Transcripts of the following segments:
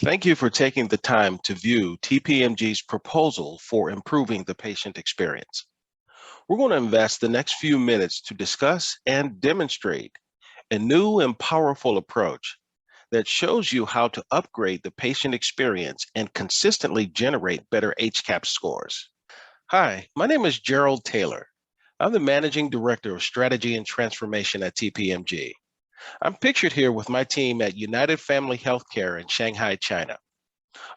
Thank you for taking the time to view TPMG's proposal for improving the patient experience. We're going to invest the next few minutes to discuss and demonstrate a new and powerful approach that shows you how to upgrade the patient experience and consistently generate better HCAHPS scores. Hi, my name is Gerald Taylor. I'm the Managing Director of Strategy and Transformation at TPMG. I'm pictured here with my team at United Family Healthcare in Shanghai, China.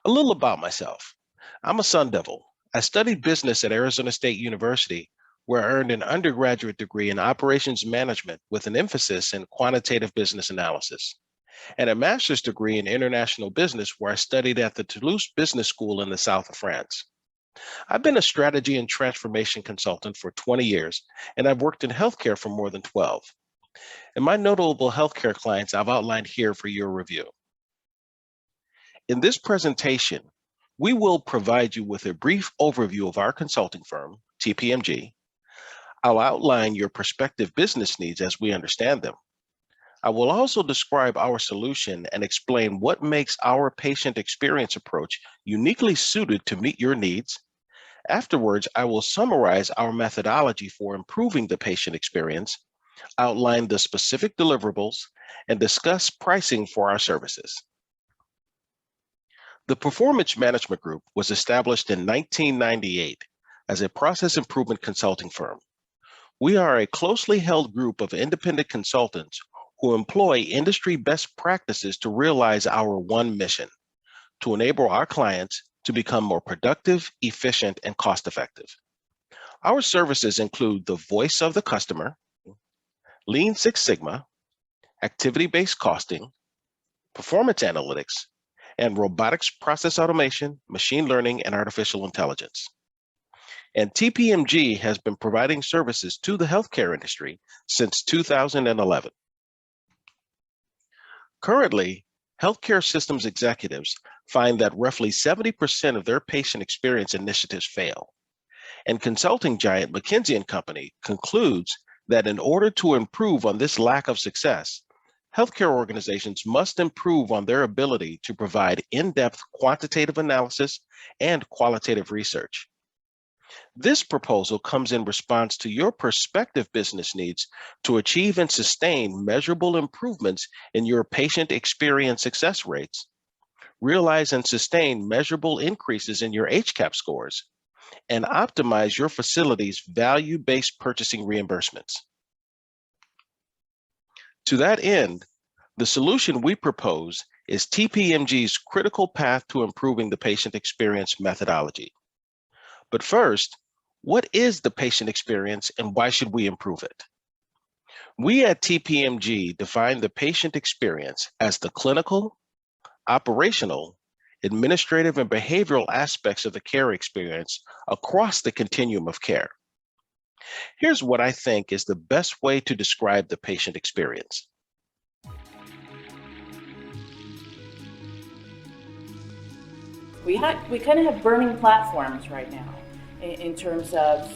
A little about myself. I'm a Sun Devil. I studied business at Arizona State University, where I earned an undergraduate degree in operations management with an emphasis in quantitative business analysis, and a master's degree in international business, where I studied at the Toulouse Business School in the south of France. I've been a strategy and transformation consultant for 20 years, and I've worked in healthcare for more than 12. And my notable healthcare clients I've outlined here for your review. In this presentation, we will provide you with a brief overview of our consulting firm, TPMG. I'll outline your prospective business needs as we understand them. I will also describe our solution and explain what makes our patient experience approach uniquely suited to meet your needs. Afterwards, I will summarize our methodology for improving the patient experience, outline the specific deliverables, and discuss pricing for our services. The Performance Management Group was established in 1998 as a process improvement consulting firm. We are a closely held group of independent consultants who employ industry best practices to realize our one mission: to enable our clients to become more productive, efficient, and cost-effective. Our services include the voice of the customer, Lean Six Sigma, activity-based costing, performance analytics, and robotics process automation, machine learning, and artificial intelligence. And TPMG has been providing services to the healthcare industry since 2011. Currently, healthcare systems executives find that roughly 70% of their patient experience initiatives fail. And consulting giant McKinsey & Company concludes that in order to improve on this lack of success, healthcare organizations must improve on their ability to provide in-depth quantitative analysis and qualitative research. This proposal comes in response to your prospective business needs to achieve and sustain measurable improvements in your patient experience success rates, realize and sustain measurable increases in your HCAHPS scores, and optimize your facility's value-based purchasing reimbursements. To that end, the solution we propose is TPMG's critical path to improving the patient experience methodology. But first, what is the patient experience and why should we improve it? We at TPMG define the patient experience as the clinical, operational, administrative, and behavioral aspects of the care experience across the continuum of care. Here's what I think is the best way to describe the patient experience. We kind of have burning platforms right now in terms of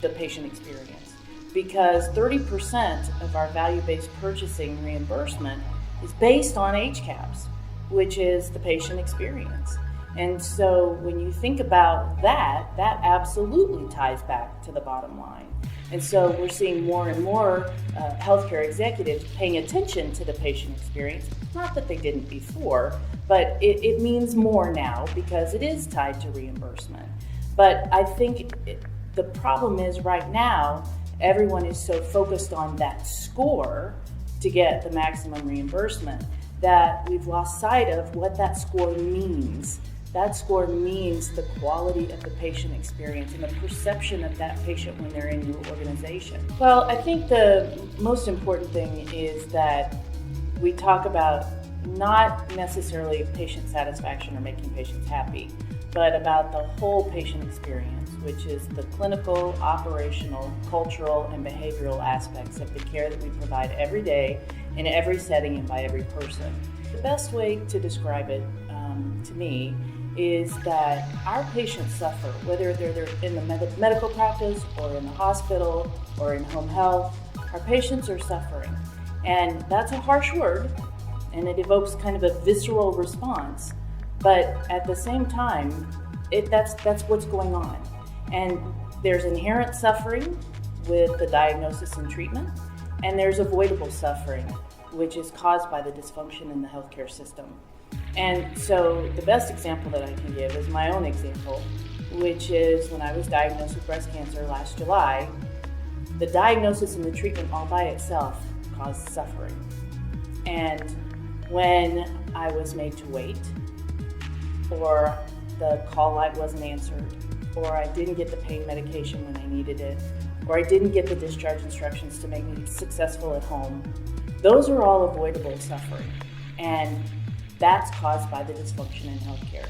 the patient experience, because 30% of our value-based purchasing reimbursement is based on HCAHPS, which is the patient experience. And so when you think about that, that absolutely ties back to the bottom line. And so we're seeing more and more healthcare executives paying attention to the patient experience. Not that they didn't before, but it means more now because it is tied to reimbursement. But I think the problem is right now, everyone is so focused on that score to get the maximum reimbursement that we've lost sight of what that score means. That score means the quality of the patient experience and the perception of that patient when they're in your organization. Well, I think the most important thing is that we talk about not necessarily patient satisfaction or making patients happy, but about the whole patient experience, which is the clinical, operational, cultural, and behavioral aspects of the care that we provide every day in every setting and by every person. The best way to describe it to me is that our patients suffer, whether they're in the medical practice or in the hospital or in home health. Our patients are suffering, and that's a harsh word, and it evokes kind of a visceral response. But at the same time, that's what's going on. And there's inherent suffering with the diagnosis and treatment, and there's avoidable suffering, which is caused by the dysfunction in the healthcare system. And so the best example that I can give is my own example, which is when I was diagnosed with breast cancer last July. The diagnosis and the treatment all by itself caused suffering. And when I was made to wait, or the call light wasn't answered, or I didn't get the pain medication when I needed it, or I didn't get the discharge instructions to make me successful at home, those are all avoidable suffering. And that's caused by the dysfunction in healthcare.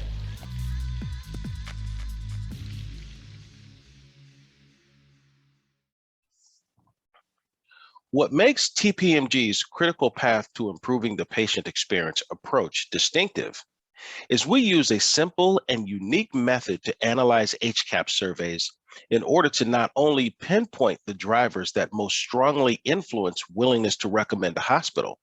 What makes TPMG's critical path to improving the patient experience approach distinctive is we use a simple and unique method to analyze HCAHPS surveys in order to not only pinpoint the drivers that most strongly influence willingness to recommend a hospital,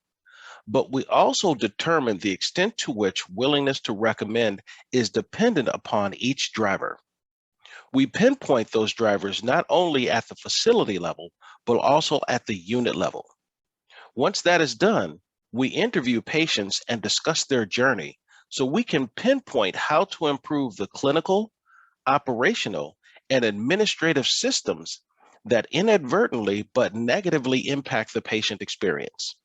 but we also determine the extent to which willingness to recommend is dependent upon each driver. We pinpoint those drivers not only at the facility level, but also at the unit level. Once that is done, we interview patients and discuss their journey so we can pinpoint how to improve the clinical, operational, and administrative systems that inadvertently but negatively impact the patient experience.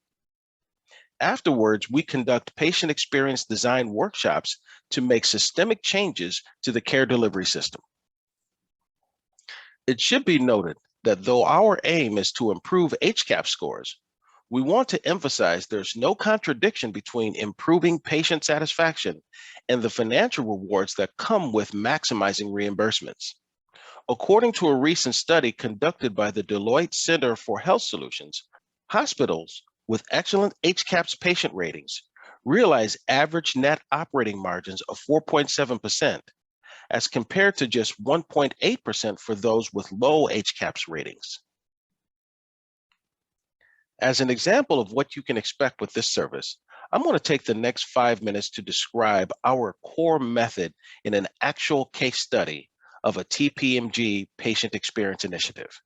Afterwards, we conduct patient experience design workshops to make systemic changes to the care delivery system. It should be noted that though our aim is to improve HCAHPS scores, we want to emphasize there's no contradiction between improving patient satisfaction and the financial rewards that come with maximizing reimbursements. According to a recent study conducted by the Deloitte Center for Health Solutions, hospitals with excellent HCAHPS patient ratings realize average net operating margins of 4.7%, as compared to just 1.8% for those with low HCAHPS ratings. As an example of what you can expect with this service, I'm going to take the next 5 minutes to describe our core method in an actual case study of a TPMG patient experience initiative.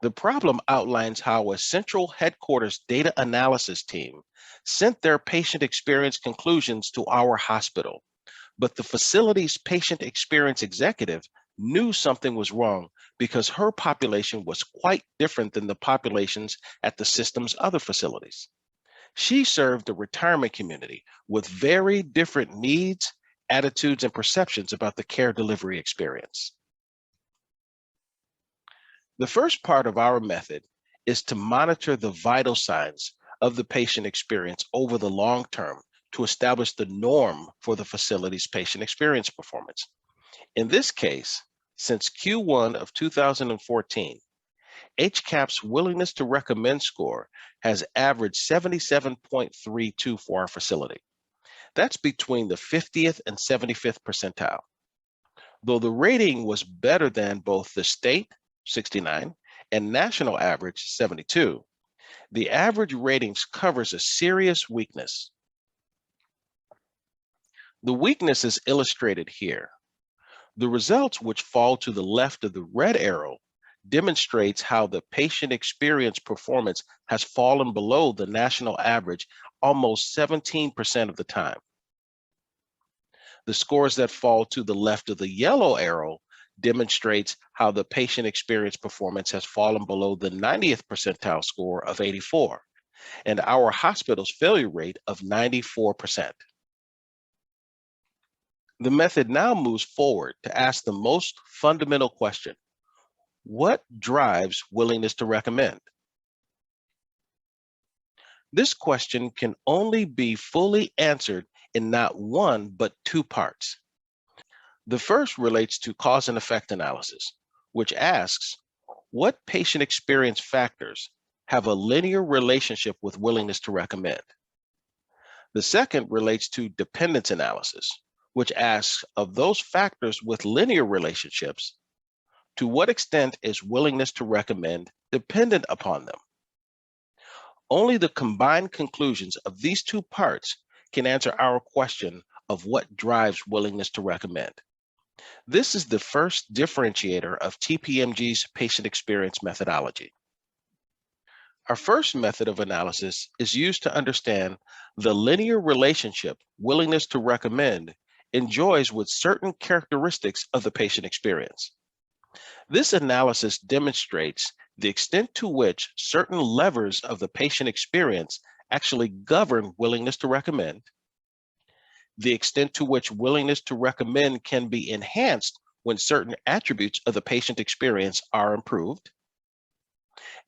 The problem outlines how a central headquarters data analysis team sent their patient experience conclusions to our hospital, but the facility's patient experience executive knew something was wrong because her population was quite different than the populations at the system's other facilities. She served a retirement community with very different needs, attitudes, and perceptions about the care delivery experience. The first part of our method is to monitor the vital signs of the patient experience over the long term to establish the norm for the facility's patient experience performance. In this case, since Q1 of 2014, HCAHPS willingness to recommend score has averaged 77.32 for our facility. That's between the 50th and 75th percentile. Though the rating was better than both the state, 69, and national average, 72, the average ratings covers a serious weakness. The weakness is illustrated here. The results, which fall to the left of the red arrow, demonstrates how the patient experience performance has fallen below the national average almost 17% of the time. The scores that fall to the left of the yellow arrow demonstrates how the patient experience performance has fallen below the 90th percentile score of 84, and our hospital's failure rate of 94%. The method now moves forward to ask the most fundamental question: what drives willingness to recommend? This question can only be fully answered in not one, but two parts. The first relates to cause and effect analysis, which asks, what patient experience factors have a linear relationship with willingness to recommend? The second relates to dependence analysis, which asks, of those factors with linear relationships, to what extent is willingness to recommend dependent upon them? Only the combined conclusions of these two parts can answer our question of what drives willingness to recommend. This is the first differentiator of TPMG's patient experience methodology. Our first method of analysis is used to understand the linear relationship willingness to recommend enjoys with certain characteristics of the patient experience. This analysis demonstrates the extent to which certain levers of the patient experience actually govern willingness to recommend, the extent to which willingness to recommend can be enhanced when certain attributes of the patient experience are improved,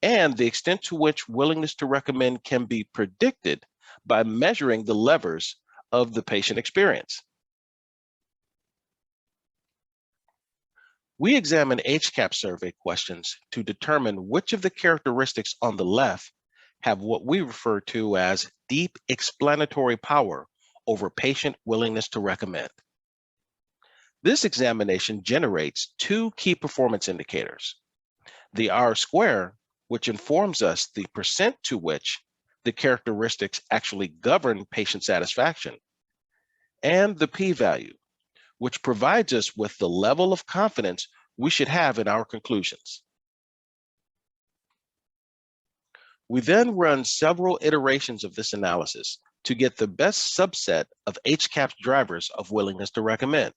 and the extent to which willingness to recommend can be predicted by measuring the levers of the patient experience. We examine HCAHPS survey questions to determine which of the characteristics on the left have what we refer to as deep explanatory power over patient willingness to recommend. This examination generates two key performance indicators: the R-square, which informs us the percent to which the characteristics actually govern patient satisfaction, and the p-value, which provides us with the level of confidence we should have in our conclusions. We then run several iterations of this analysis to get the best subset of HCAHPS drivers of willingness to recommend.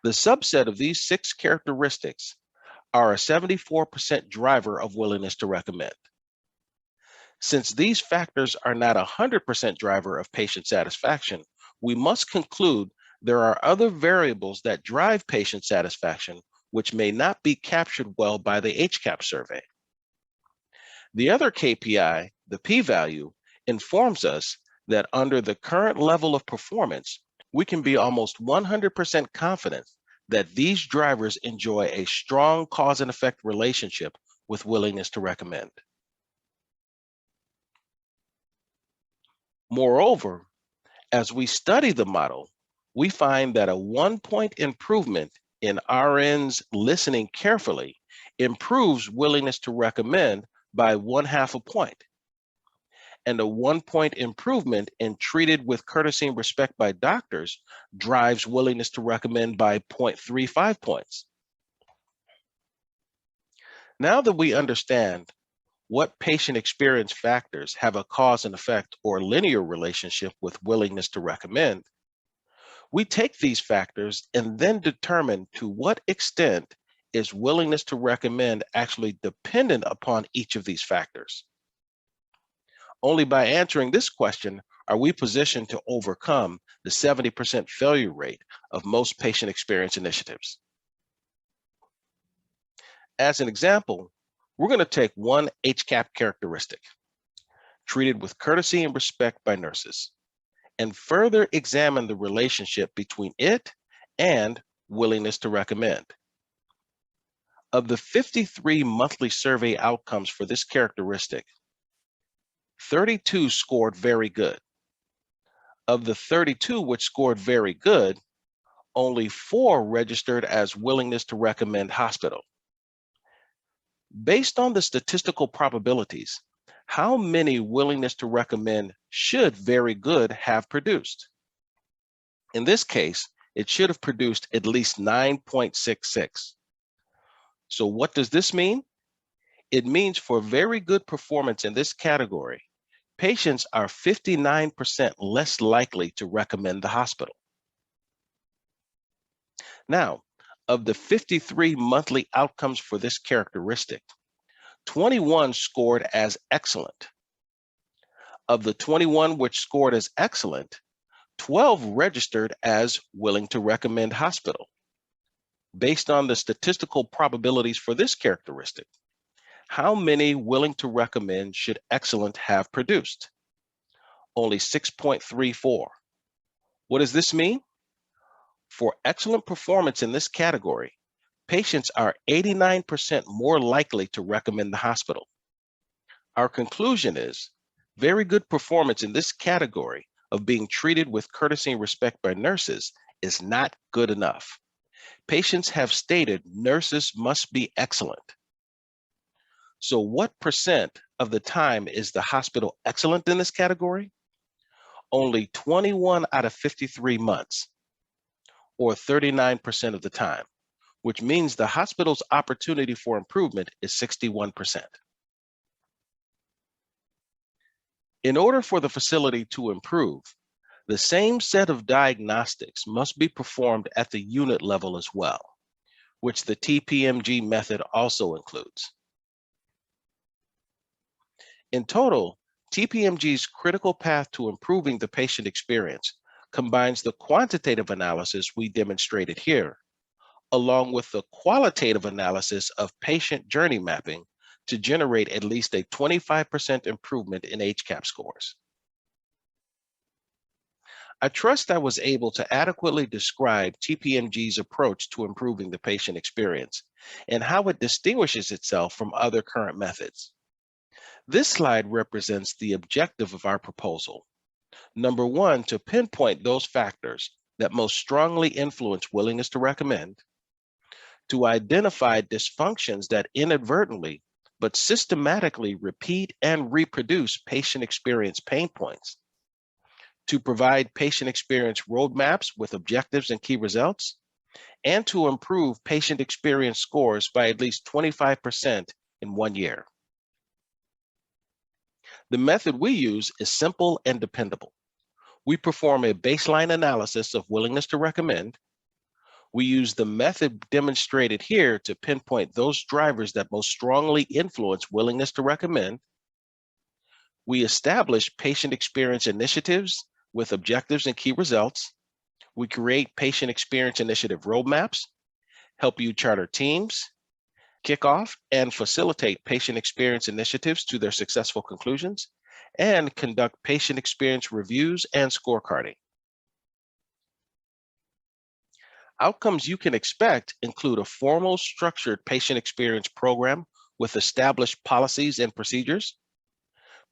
The subset of these 6 characteristics are a 74% driver of willingness to recommend. Since these factors are not a 100% driver of patient satisfaction, we must conclude there are other variables that drive patient satisfaction which may not be captured well by the HCAHPS survey. The other KPI, the p-value, informs us that under the current level of performance, we can be almost 100% confident that these drivers enjoy a strong cause and effect relationship with willingness to recommend. Moreover, as we study the model, we find that a 1-point improvement in RNs listening carefully improves willingness to recommend by 0.5 point, and a 1-point improvement in treated with courtesy and respect by doctors drives willingness to recommend by 0.35 points. Now that we understand what patient experience factors have a cause and effect or linear relationship with willingness to recommend, we take these factors and then determine to what extent is willingness to recommend actually dependent upon each of these factors. Only by answering this question are we positioned to overcome the 70% failure rate of most patient experience initiatives. As an example, we're going to take one HCAHPS characteristic, treated with courtesy and respect by nurses, and further examine the relationship between it and willingness to recommend. Of the 53 monthly survey outcomes for this characteristic, 32 scored very good. Of the 32 which scored very good, only 4 registered as willingness to recommend hospital. Based on the statistical probabilities, how many willingness to recommend should very good have produced? In this case, it should have produced at least 9.66. So what does this mean? It means for very good performance in this category, patients are 59% less likely to recommend the hospital. Now, of the 53 monthly outcomes for this characteristic, 21 scored as excellent. Of the 21 which scored as excellent, 12 registered as willing to recommend hospital. Based on the statistical probabilities for this characteristic, how many willing to recommend should excellent have produced? Only 6.34. What does this mean? For excellent performance in this category, patients are 89% more likely to recommend the hospital. Our conclusion is very good performance in this category of being treated with courtesy and respect by nurses is not good enough. Patients have stated nurses must be excellent. So what percent of the time is the hospital excellent in this category? Only 21 out of 53 months, or 39% of the time, which means the hospital's opportunity for improvement is 61%. In order for the facility to improve, the same set of diagnostics must be performed at the unit level as well, which the TPMG method also includes. In total, TPMG's critical path to improving the patient experience combines the quantitative analysis we demonstrated here, along with the qualitative analysis of patient journey mapping to generate at least a 25% improvement in HCAHPS scores. I trust I was able to adequately describe TPMG's approach to improving the patient experience and how it distinguishes itself from other current methods. This slide represents the objective of our proposal. Number one, to pinpoint those factors that most strongly influence willingness to recommend, to identify dysfunctions that inadvertently but systematically repeat and reproduce patient experience pain points, to provide patient experience roadmaps with objectives and key results, and to improve patient experience scores by at least 25% in 1 year. The method we use is simple and dependable. We perform a baseline analysis of willingness to recommend. We use the method demonstrated here to pinpoint those drivers that most strongly influence willingness to recommend. We establish patient experience initiatives with objectives and key results. We create patient experience initiative roadmaps, help you charter teams, kick off and facilitate patient experience initiatives to their successful conclusions, and conduct patient experience reviews and scorecarding. Outcomes you can expect include a formal, structured patient experience program with established policies and procedures,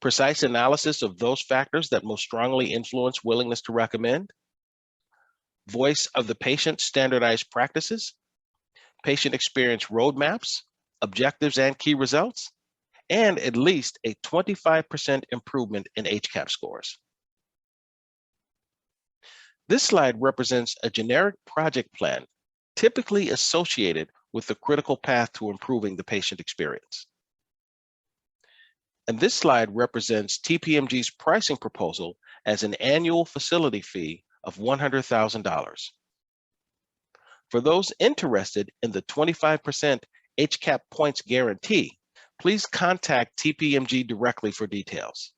precise analysis of those factors that most strongly influence willingness to recommend, voice of the patient standardized practices, patient experience roadmaps, objectives and key results, and at least a 25% improvement in HCAHPS scores. This slide represents a generic project plan typically associated with the critical path to improving the patient experience. And this slide represents TPMG's pricing proposal as an annual facility fee of $100,000. For those interested in the 25% HCAHPS points guarantee, please contact TPMG directly for details.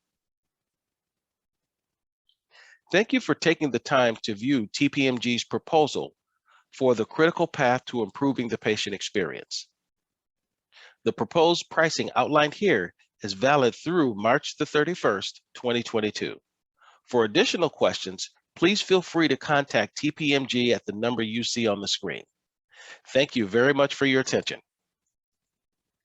Thank you for taking the time to view TPMG's proposal for the critical path to improving the patient experience. The proposed pricing outlined here is valid through March the 31st, 2022. For additional questions, please feel free to contact TPMG at the number you see on the screen. Thank you very much for your attention.